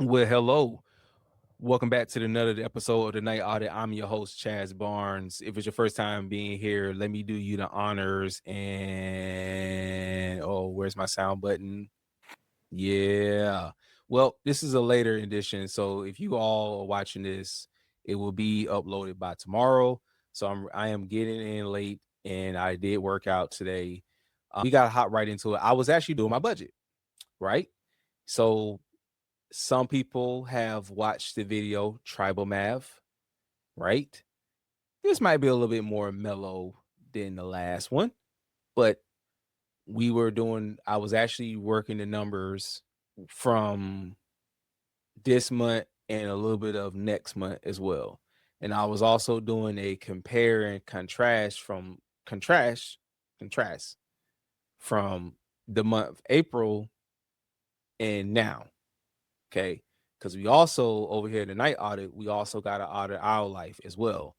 Well, hello. Welcome back to another episode of the Night Audit. I'm your host, Chaze Barnes. If it's your first time being here, let me do you the honors. And where's my sound button? Yeah. Well, this is a later edition, so if you all are watching this, it will be uploaded by tomorrow. So I am getting in late, and I did work out today. We got to hop right into it. I was actually doing my budget, right? So some people have watched the video Tribal Math, right? This might be a little bit more mellow than the last one, but I was actually working the numbers from this month and a little bit of next month as well. And I was also doing a compare and contrast from the month April and now. Okay. Because we also over here in the night audit, we also got to audit our life as well.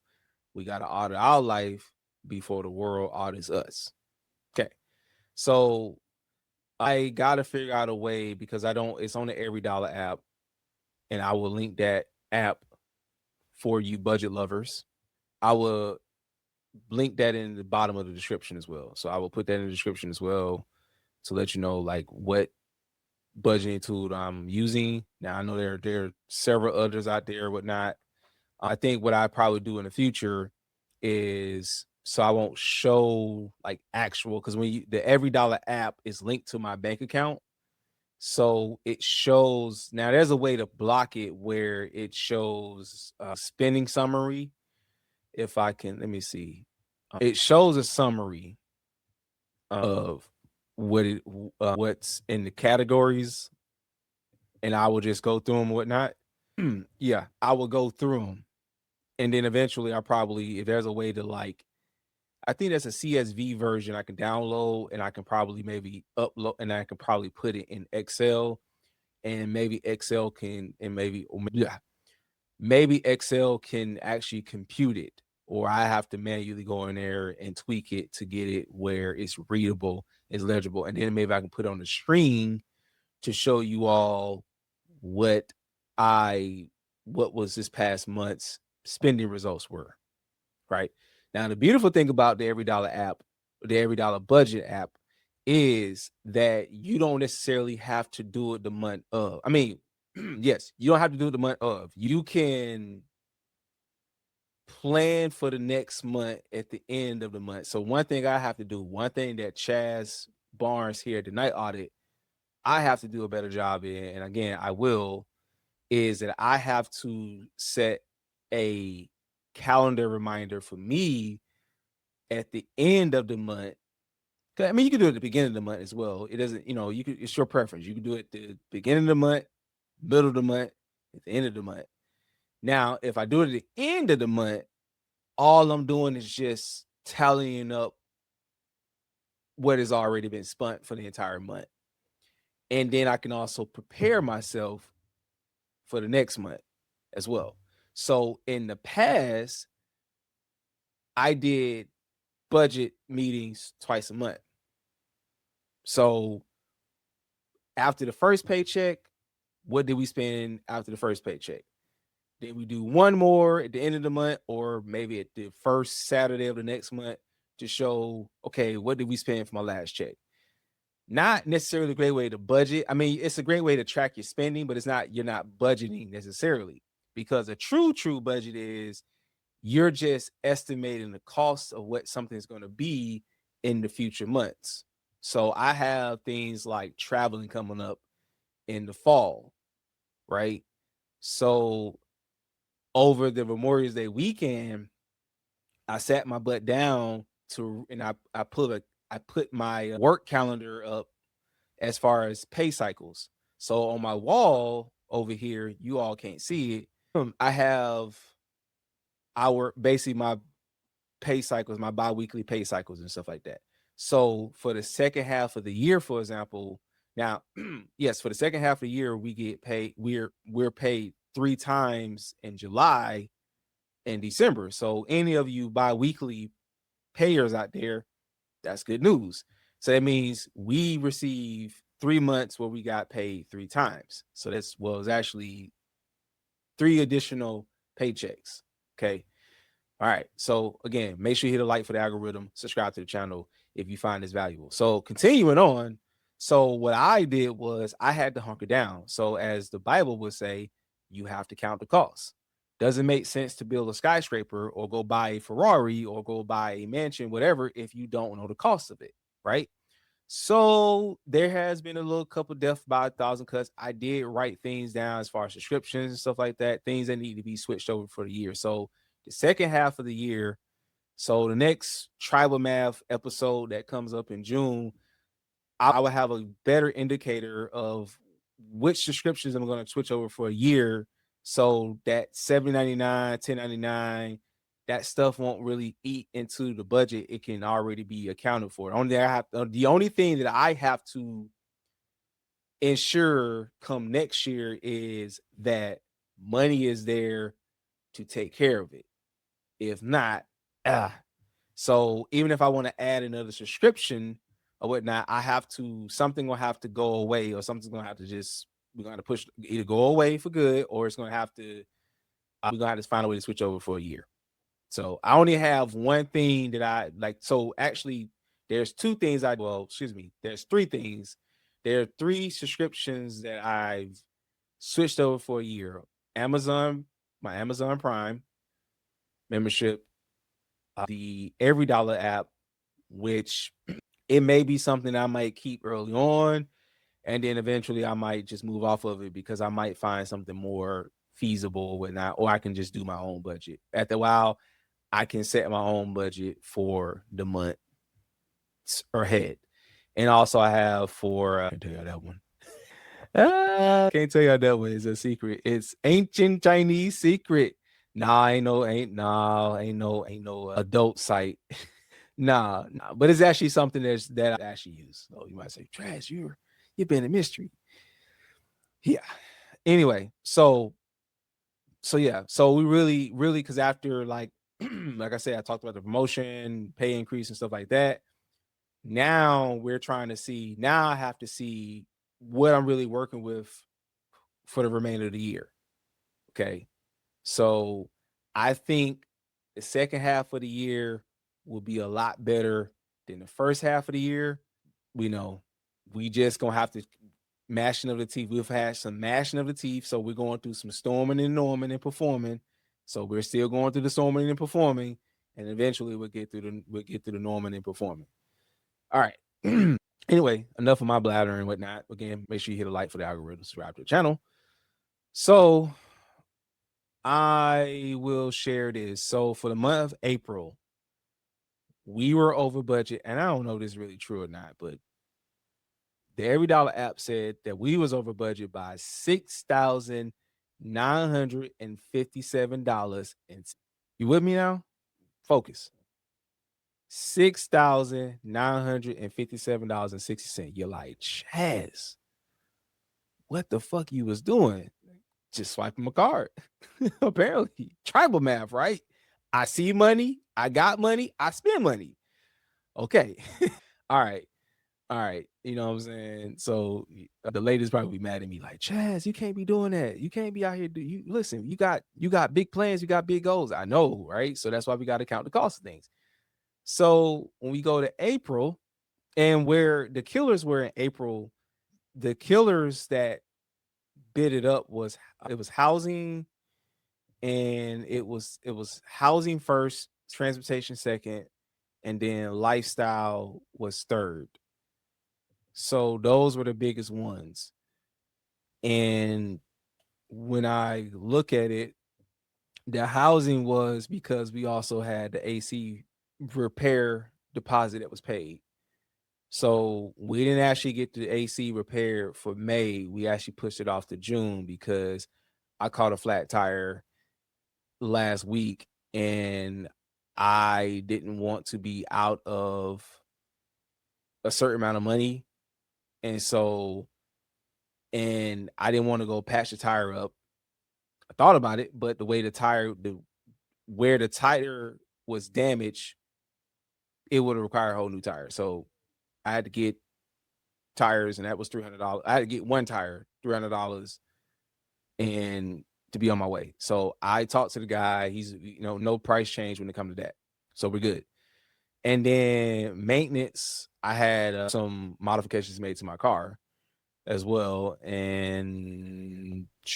We got to audit our life before the world audits us. Okay. So I got to figure out a way because it's on the Every Dollar app, and I will link that app for you budget lovers. I will link that in the bottom of the description as well. So I will put that in the description as well to let you know like what budgeting tool I'm using. Now I know there are several others out there, whatnot. I think what I probably do in the future is so I won't show like actual because the Every Dollar app is linked to my bank account. So it shows now there's a way to block it where it shows spending summary. If I can, let me see. It shows a summary of what's in the categories, and I will just go through them, whatnot. Yeah, I will go through them, and then eventually, if there's a way to like, I think there's a CSV version I can download, and I can probably maybe upload, and I can probably put it in Excel, and maybe Excel can, and maybe Excel can actually compute it, or I have to manually go in there and tweak it to get it where it's readable, it's legible, and then maybe I can put it on the screen to show you all what I what was this past month's spending results were. Right now, the beautiful thing about the Every Dollar app, the Every Dollar budget app, is that you don't necessarily have to do it the month of. I mean, yes, you don't have to do it the month of. You can plan for the next month at the end of the month. So one thing I have to do, one thing that Chaze Barnes here at the Night Audit, I have to do a better job in, and again, I will, is that I have to set a calendar reminder for me at the end of the month. I mean, you can do it at the beginning of the month as well. It doesn't, it's your preference. You can do it at the beginning of the month, middle of the month, at the end of the month. Now, if I do it at the end of the month, all I'm doing is just tallying up what has already been spent for the entire month. And then I can also prepare myself for the next month as well. So in the past, I did budget meetings twice a month. So after the first paycheck, what did we spend after the first paycheck? Then we do one more at the end of the month, or maybe at the first Saturday of the next month to show, okay, what did we spend for my last check? Not necessarily a great way to budget. I mean, it's a great way to track your spending, but you're not budgeting necessarily, because a true budget is you're just estimating the cost of what something's going to be in the future months. So I have things like traveling coming up in the fall, right? So over the Memorial Day weekend, I sat my butt down and I put my work calendar up as far as pay cycles. So on my wall over here, you all can't see it. I have basically my pay cycles, my biweekly pay cycles and stuff like that. So for the second half of the year, for example, now, yes, for the second half of the year, we get paid. We're paid 3 times in July and December. So any of you biweekly payers out there, that's good news. So that means we receive 3 months where we got paid 3 times. So that's well, it's actually 3 additional paychecks. Okay. All right. So again, make sure you hit a like for the algorithm, subscribe to the channel if you find this valuable. So continuing on. So what I did was I had to hunker down. So as the Bible would say, you have to count the costs. Doesn't make sense to build a skyscraper or go buy a Ferrari or go buy a mansion, whatever, if you don't know the cost of it. Right. So there has been a little couple death by 1,000 cuts. I did write things down as far as subscriptions and stuff like that, things that need to be switched over for the year. So the second half of the year, so the next tribal math episode that comes up in June, I will have a better indicator of which subscriptions I'm going to switch over for a year. So that $7.99, $10.99, that stuff won't really eat into the budget. It can already be accounted for. The only thing that I have to ensure come next year is that money is there to take care of it. If not, ah. So even if I want to add another subscription or whatnot, something will have to go away, or something's gonna have to we're gonna push either go away for good, or it's gonna have to we're gonna have to find a way to switch over for a year. So I only have one thing that I like. So actually, there's two things there's three things. There are three subscriptions that I've switched over for a year. My Amazon Prime membership, the Every Dollar app, which it may be something I might keep early on, and then eventually I might just move off of it because I might find something more feasible or whatnot, or I can just do my own budget. After a while, I can set my own budget for the month ahead. And also I have I can tell you that one. Can't tell you that one is a secret. It's ancient Chinese secret. Ain't no adult site. Nah. But it's actually something that I actually use. So you might say, Trash, you've been a mystery. Yeah. Anyway, so yeah. So we really because after like like I said, I talked about the promotion, pay increase and stuff like that. Now we're trying to see, now I have to see what I'm really working with for the remainder of the year. Okay. So I think the second half of the year will be a lot better than the first half of the year. We know we just gonna have to mashing of the teeth. We've had some mashing of the teeth, so we're going through some storming and norming and performing. So we're still going through the storming and performing, and eventually we'll get through the norming and performing. All right. Anyway, enough of my bladder and whatnot. Again, make sure you hit a like for the algorithm, subscribe to the channel. So I will share this. So for the month of April, we were over budget, and I don't know if this is really true or not, but the Every Dollar app said that we was over budget by $6,957. You with me now? Focus. $6,957.60. You're like, Chaz, what the fuck you was doing? Just swiping my card. Apparently. Tribal math, right? I see money, I got money, I spend money. Okay. All right. All right. You know what I'm saying? So the ladies probably be mad at me like, Chaz, you can't be doing that. You can't be out here. You listen, you got big plans, you got big goals. I know, right? So that's why we got to count the cost of things. So when we go to April, and where the killers were in April, the killers that bid it up was housing, and it was housing first, transportation second, and then lifestyle was third. So those were the biggest ones. And when I look at it, the housing was because we also had the AC repair deposit that was paid. So we didn't actually get the AC repaired for May. We actually pushed it off to June because I caught a flat tire last week and I didn't want to be out of a certain amount of money. And I didn't want to go patch the tire up. I thought about it, but where the tire was damaged, it would have required a whole new tire. So I had to get tires, and that was $300. I had to get one tire, $300, and to be on my way. So I talked to the guy. He's, no price change when it comes to that. So we're good. And then maintenance, I had some modifications made to my car as well, and I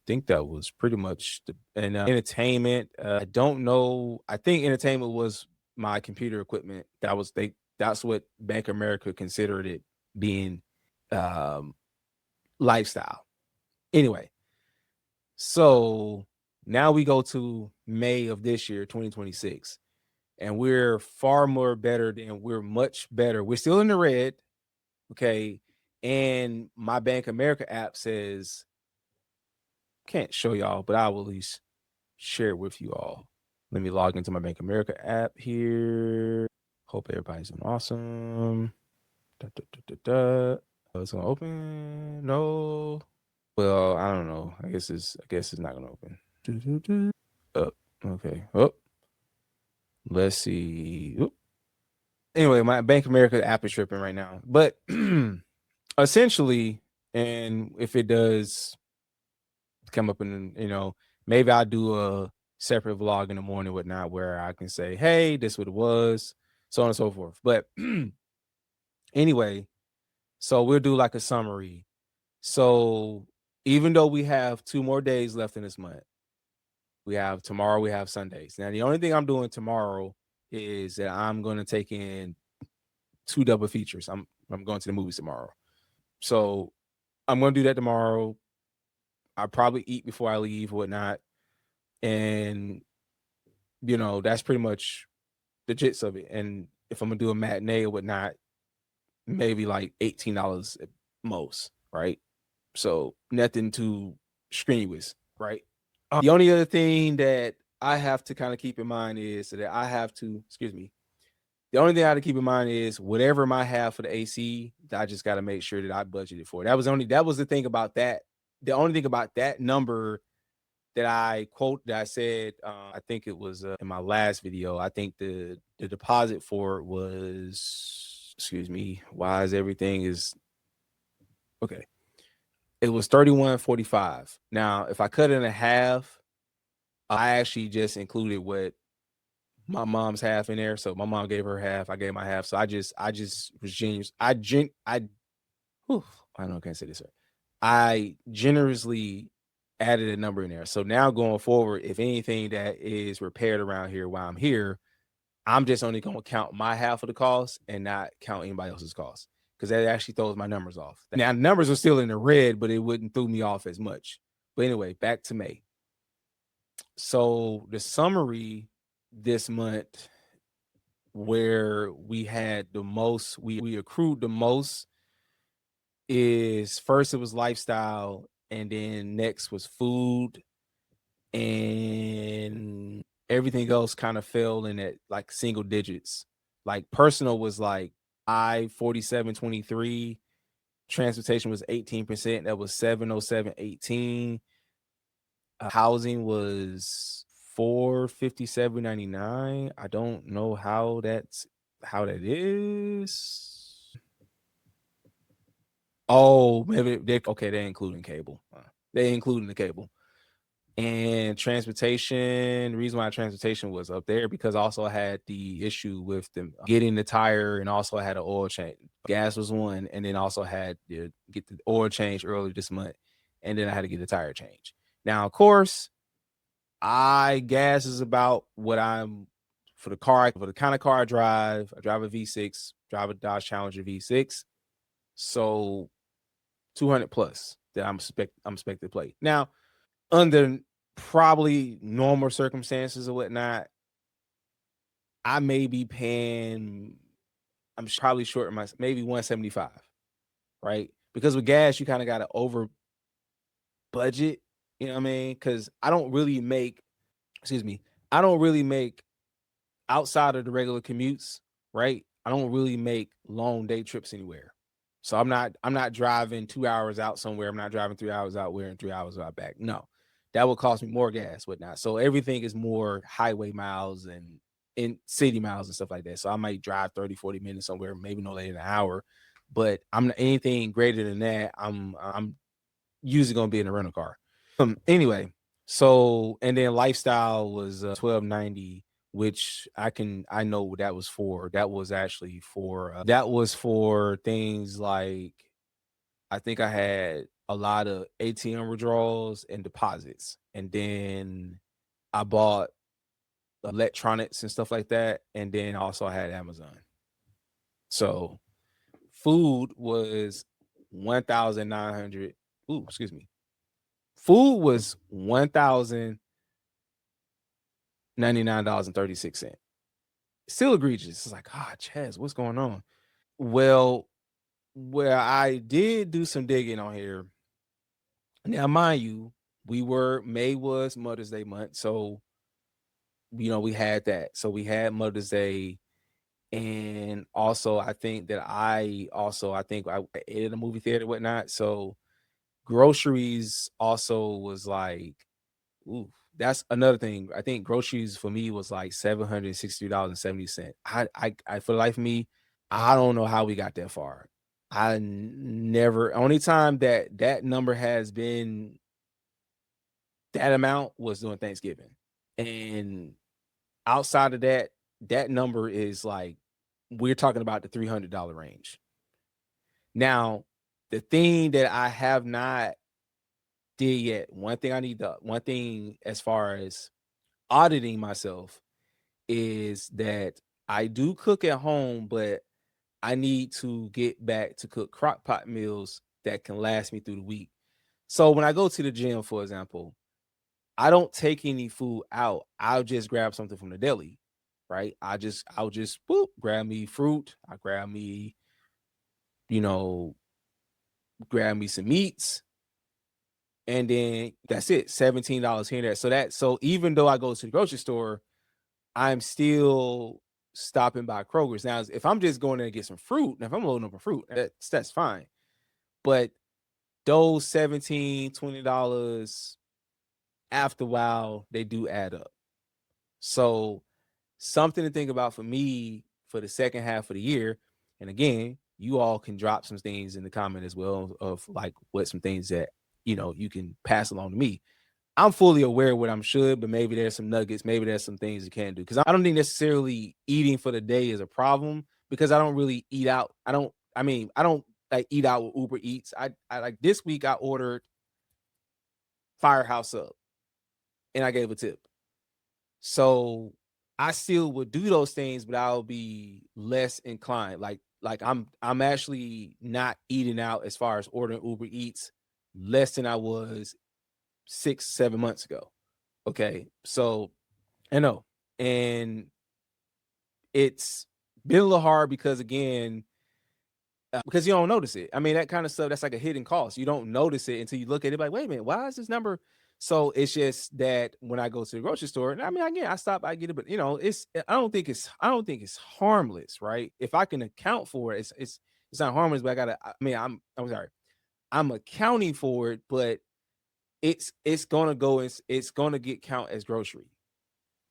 think that was pretty much entertainment. I don't know. I think entertainment was my computer equipment. That's what Bank of America considered it being um, lifestyle. Anyway, so now we go to May of this year, 2026, and we're far more better than we're much better. We're still in the red, okay? And my Bank America app says, can't show y'all, but I will at least share it with you all. Let me log into my Bank America app here. Hope everybody's doing awesome. It's gonna open. No. Well, I don't know. I guess it's not gonna open. Okay. Oh. Let's see. Oop. Anyway, my Bank America app is tripping right now. But essentially, and if it does come up in, maybe I'll do a separate vlog in the morning, whatnot, where I can say, hey, this is what it was, so on and so forth. But anyway, so we'll do like a summary. So even though we have 2 more days left in this month, we have tomorrow, we have Sundays. Now, the only thing I'm doing tomorrow is that I'm going to take in 2 double features. I'm going to the movies tomorrow. So I'm going to do that tomorrow. I'll probably eat before I leave, whatnot. And, that's pretty much the gist of it. And if I'm going to do a matinee or whatnot, maybe like $18 at most, right? So nothing too strenuous, right? The only other thing that I have to kind of keep in mind is that I have to, the only thing I have to keep in mind is whatever I have for the AC, I just got to make sure that I budgeted for it. That was the thing about that. The only thing about that number that I said, I think it was in my last video. I think the deposit for it was, why is everything is okay. It was $31.45. Now, if I cut it in half, I actually just included what my mom's half in there. So my mom gave her half, I gave my half. So I just was generous. I don't know, I can't say this right. I generously added a number in there. So now going forward, if anything that is repaired around here while I'm here, I'm just only going to count my half of the cost and not count anybody else's cost, because that actually throws my numbers off. Now, the numbers are still in the red, but it wouldn't throw me off as much. But anyway, back to May. So the summary this month, where we had the most, we accrued the most, is first it was lifestyle, and then next was food, and everything else kind of fell in at like single digits. Like personal was like 47.23, transportation was 18%, that was 707.18. Housing was 457.99. I don't know how that is. Oh, maybe they're including cable. They including the cable. And transportation, the reason why transportation was up there, because also I had the issue with them getting the tire, and also I had an oil change. Gas was one, and then also had to get the oil change earlier this month, and then I had to get the tire change. Now, of course, gas is about what I'm for the kind of car I drive. I drive a V6, drive a Dodge Challenger V6, so 200 plus that I'm expected to play. Now, under probably normal circumstances or whatnot, I may be paying, I'm probably short my maybe 175, right? Because with gas, you kind of got to over budget, you know what I mean? Because I don't really make outside of the regular commutes, right? I don't really make long day trips anywhere. So I'm not driving 2 hours out somewhere. I'm not driving 3 hours out where and 3 hours out back. No, that would cost me more gas, whatnot. So everything is more highway miles and in city miles and stuff like that. So I might drive 30, 40 minutes somewhere, maybe no later than an hour. But I'm not anything greater than that. I'm usually gonna be in a rental car. Anyway, so and then lifestyle was 1290, which I know what that was for. That was actually for that was for things like I think I had a lot of ATM withdrawals and deposits, and then I bought electronics and stuff like that, and then also I had Amazon. So food was 1,900. Ooh, excuse me. Food was $1,099.36. Still egregious. It's like, ah, Chaz, what's going on? Well, where I did do some digging on here. Now, mind you, May was Mother's Day month, so we had that. So we had Mother's Day, and also I think I ate at a movie theater and whatnot. So groceries also was like, ooh, that's another thing. I think groceries for me was like $763.70. I for the life of me, I don't know how we got that far. Never only time that number has been that amount was during Thanksgiving. And outside of that, that number is like we're talking about the $300 range. Now, the thing that I have not did yet, one thing as far as auditing myself is that I do cook at home, but I need to get back to cook crock pot meals that can last me through the week. So when I go to the gym, for example, I don't take any food out. I'll just grab something from the deli, right? I'll just grab me fruit. I you know, grab me some meats, and then that's it. $17 here and there. So even though I go to the grocery store, I'm still stopping by Kroger's. Now, if I'm just going there to get some fruit, now if I'm loading up a fruit, that's fine. But those $17-20 after a while, they do add up. So something to think about for me for the second half of the year. And again, you all can drop some things in the comment as well of like what some things that you can pass along to me. I'm fully aware of what I'm should, but maybe there's some nuggets, maybe there's some things you can do. Because I don't think necessarily eating for the day is a problem because I don't really eat out. I don't like eat out with Uber Eats. I like this week I ordered Firehouse Up and I gave a tip. So I still would do those things, but I'll be less inclined. Like I'm actually not eating out as far as ordering Uber Eats less than I was 6-7 months ago. Okay. So I know. And it's been a little hard because again, because you don't notice it. I mean, that kind of stuff, that's like a hidden cost. You don't notice it until you look at it like, wait a minute, why is this number? So it's just that when I go to the grocery store, and I mean, again, I stop, I get it, but I don't think it's harmless, right? If I can account for it, it's not harmless, but I'm sorry, I'm accounting for it, but it's gonna go, it's gonna get count as grocery,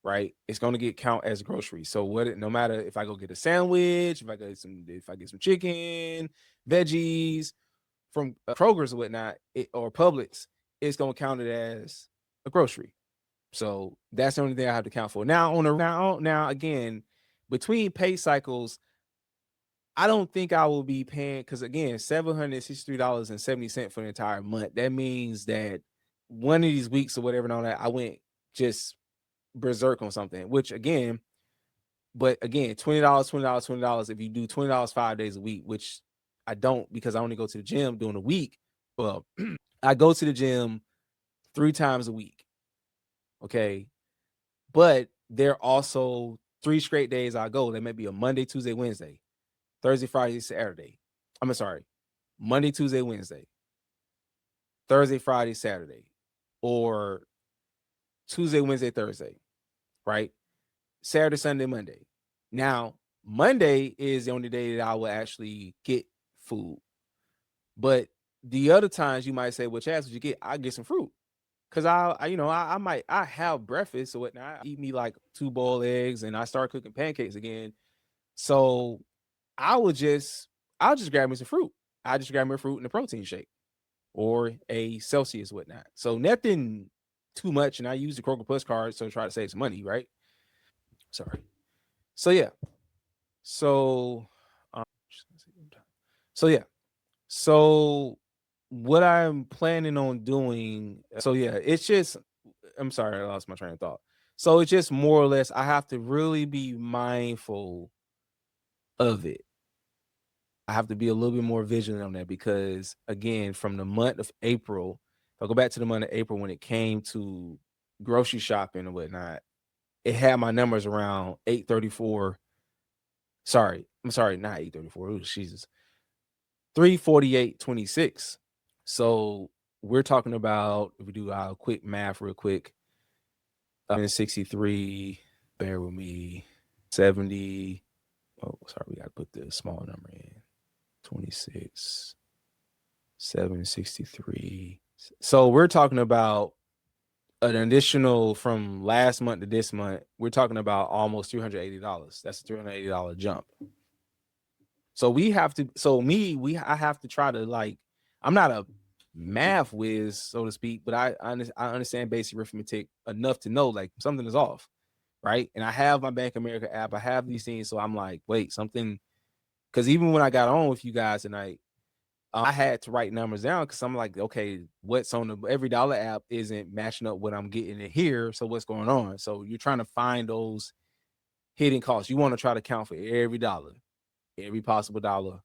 right? It's gonna get count as grocery. So no matter if I go get a sandwich, if I get some chicken, veggies from Kroger's or whatnot, or Publix, it's gonna count it as a grocery. So that's the only thing I have to count for. Now again, between pay cycles, I don't think I will be paying because again, $763.70 for the entire month. That means that one of these weeks or whatever and all that, I went just berserk on something, which again, but again, $20, $20, $20. If you do $20 5 days a week, which I don't because I only go to the gym during the week. Well, I go to the gym 3 times a week. Okay. But there are also 3 straight days I go. That may be a Monday, Tuesday, Wednesday, Thursday, Friday, Saturday. I'm sorry, Monday, Tuesday, Wednesday, Thursday, Friday, Saturday, or Tuesday, Wednesday, Thursday, right? Saturday, Sunday, Monday. Now, Monday is the only day that I will actually get food. But the other times you might say, well, Chaz, what you get? I get some fruit. Cause I have breakfast or whatnot. I eat me like 2 boiled eggs and I start cooking pancakes again. So I would just I'll just grab me some fruit. I just grab me a fruit and a protein shake or a Celsius, whatnot. So nothing too much. And I use the Kroger Plus card, so try to save some money, right? Sorry. So yeah. So um, so yeah. So what I'm planning on doing, so yeah, it's just I'm sorry, I lost my train of thought. So it's just more or less I have to really be mindful of it. I have to be a little bit more vigilant on that because again, from the month of April, if I go back to the month of April when it came to grocery shopping and whatnot, it had my numbers around 834. Sorry, I'm sorry, not 834. Oh, Jesus. 348.26. So we're talking about if we do our quick math real quick, 63, bear with me, 70. Oh, sorry, we got to put the small number in. 26, 763. So we're talking about an additional from last month to this month. We're talking about almost $380. That's a $380 jump. So we have to, I have to try to like, I'm not a math whiz, so to speak, but I understand basic arithmetic enough to know like something is off, right? And I have my Bank America app, I have these things, so I'm like, wait, something, because even when I got on with you guys tonight, I had to write numbers down because I'm like, okay, what's on the every dollar app isn't matching up what I'm getting in here. So what's going on? So you're trying to find those hidden costs. You want to try to count for every dollar, every possible dollar,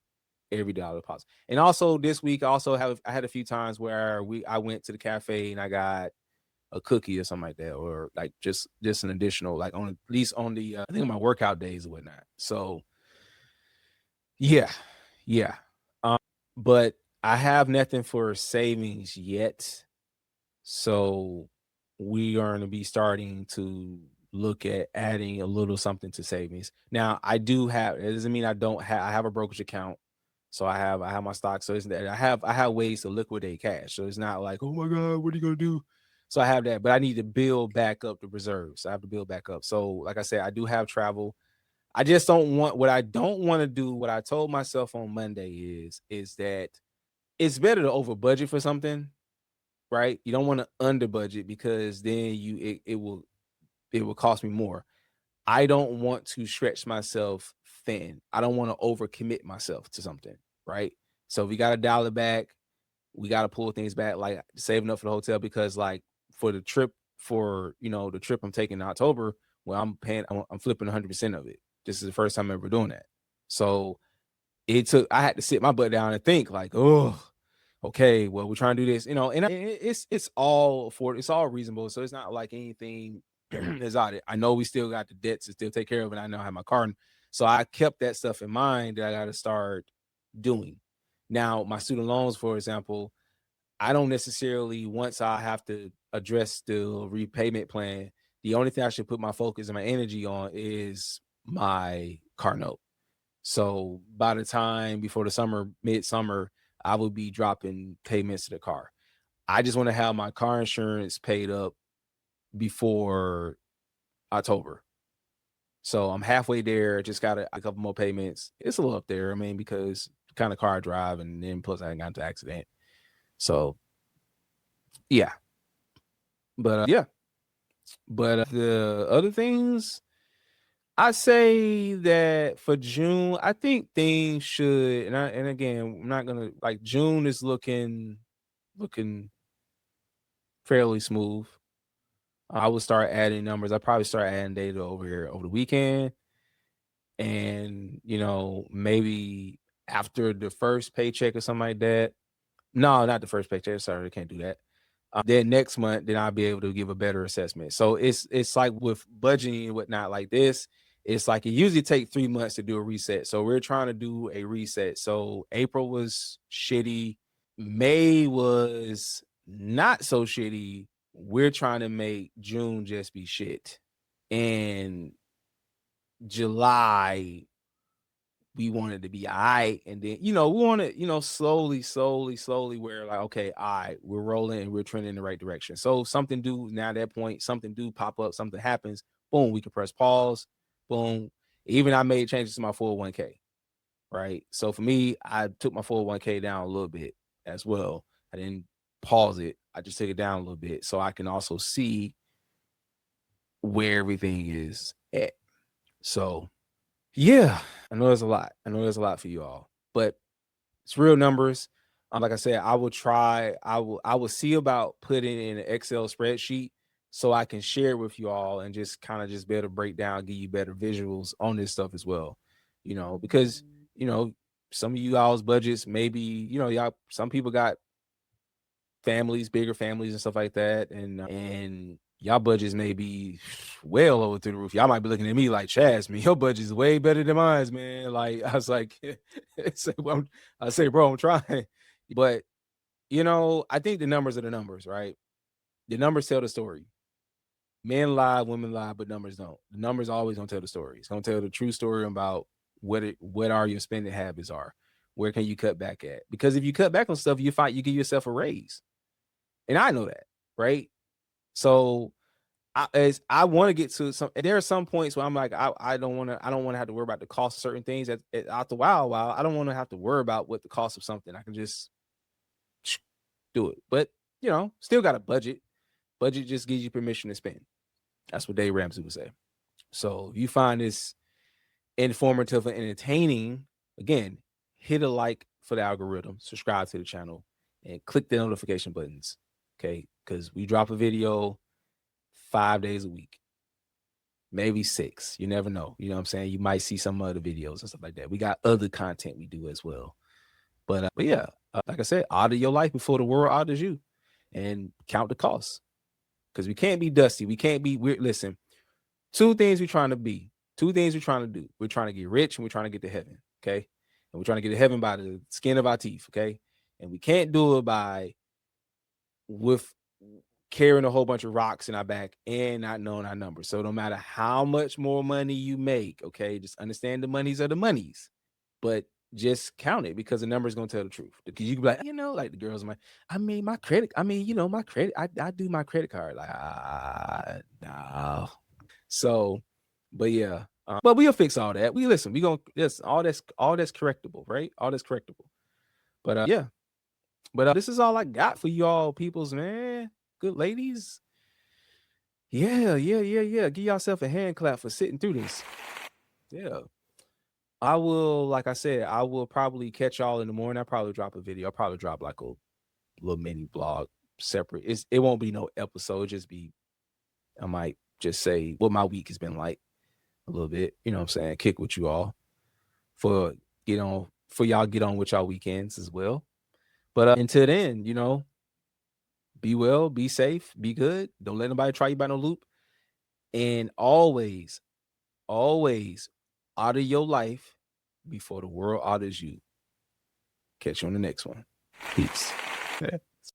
every dollar possible. And also this week, I had a few times where I went to the cafe and I got a cookie or something like that, or like just an additional, like on at least on the I think on my workout days or whatnot. So yeah, yeah. But I have nothing for savings yet. So we are going to be starting to look at adding a little something to savings. Now, I do have, it doesn't mean I don't have, I have a brokerage account. So I have my stock. So it's that I have ways to liquidate cash. So it's not like, oh my God, what are you going to do? So I have that, but I need to build back up the reserves. I have to build back up. So like I said, I do have travel. I just don't want, what I don't want to do, what I told myself on Monday is that it's better to over budget for something, right? You don't want to under budget because then it will cost me more. I don't want to stretch myself thin. I don't want to overcommit myself to something, right? So we got to dial it back. We got to pull things back, like saving up for the hotel because like for the trip the trip I'm taking in October, well, I'm flipping 100% of it. This is the first time I'm ever doing that. So I had to sit my butt down and think like, oh, okay, well, we're trying to do this, and it's all affordable, it's all reasonable. So it's not like anything exotic. I know we still got the debts to still take care of, and I know I have my car. So I kept that stuff in mind that I got to start doing. Now, my student loans, for example, I don't necessarily, once I have to address the repayment plan, the only thing I should put my focus and my energy on is my car note. So by the time before the summer, midsummer, I will be dropping payments to the car. I just want to have my car insurance paid up before October. So I'm halfway there. Just got a couple more payments. It's a little up there. I mean, because the kind of car I drive, and then plus I got into an accident. So yeah, but yeah, but the other things, I say that for June, I think things should, and again, I'm not gonna like June is looking fairly smooth. I would start adding numbers. I probably start adding data over here over the weekend, and maybe after the first paycheck or something like that. No, not the first paycheck. Sorry, I can't do that. Then next month, then I'll be able to give a better assessment. So it's like with budgeting and whatnot like this. It's like it usually takes 3 months to do a reset. So we're trying to do a reset. So April was shitty. May was not so shitty. We're trying to make June just be shit. And July, we wanted to be all right. And then, we want to, slowly where like, okay, all right, we're rolling and we're trending in the right direction. So something do now at that point, something do pop up, something happens, boom, we can press pause, boom. Even I made changes to my 401k, right? So for me, I took my 401k down a little bit as well. I didn't pause it. I just took it down a little bit so I can also see where everything is at. So yeah, I know there's a lot. I know there's a lot for you all, but it's real numbers. Like I said, I will see about putting in an Excel spreadsheet so I can share it with you all and just kind of just better break down, give you better visuals on this stuff as well. Because some of you all's budgets maybe, y'all, some people got families, bigger families and stuff like that. And y'all budgets may be well over through the roof. Y'all might be looking at me like, Chaz, man, your budget's way better than mine, man. Like, I was like, I say, bro, I'm trying. But, I think the numbers are the numbers, right? The numbers tell the story. Men lie, women lie, but numbers don't. The numbers always gonna tell the story. It's gonna tell the true story about what are your spending habits are. Where can you cut back at? Because if you cut back on stuff, you give yourself a raise. And I know that, right? So I want to get to some. There are some points where I'm like, I don't want to have to worry about the cost of certain things. After a while, I don't want to have to worry about what the cost of something. I can just do it. But still got a budget. Budget just gives you permission to spend. That's what Dave Ramsey would say. So if you find this informative and entertaining, again, hit a like for the algorithm, subscribe to the channel, and click the notification buttons. Okay, because we drop a video 5 days a week, maybe 6. You never know. You know what I'm saying? You might see some other videos and stuff like that. We got other content we do as well. But yeah, like I said, audit your life before the world audits you, and count the costs. Because we can't be dusty. We can't be weird. Listen, two things we're trying to be. Two things we're trying to do. We're trying to get rich and we're trying to get to heaven. Okay. And we're trying to get to heaven by the skin of our teeth. Okay. And we can't do it with carrying a whole bunch of rocks in our back and not knowing our numbers. So no matter how much more money you make, okay, just understand the monies are the monies, but just count it because the number is going to tell the truth. Because you can be like, like the girls, my credit, my credit, I do my credit card. Like, no. So, but yeah, but we'll fix all that. We gonna, yes, all that's correctable, right? All that's correctable. But yeah, but this is all I got for y'all peoples, man. Good ladies. Yeah. Give yourself a hand clap for sitting through this. Yeah. I will, like I said, I will probably catch y'all in the morning. I'll probably drop a video. I'll probably drop like a little mini blog separate. It won't be no episode. Just be, I might just say what my week has been like a little bit. You know what I'm saying? Kick with you all for y'all get on with y'all weekends as well. But until then, be well, be safe, be good. Don't let nobody try you by no loop. And always audit your life before the world audits you. Catch you on the next one. Peace.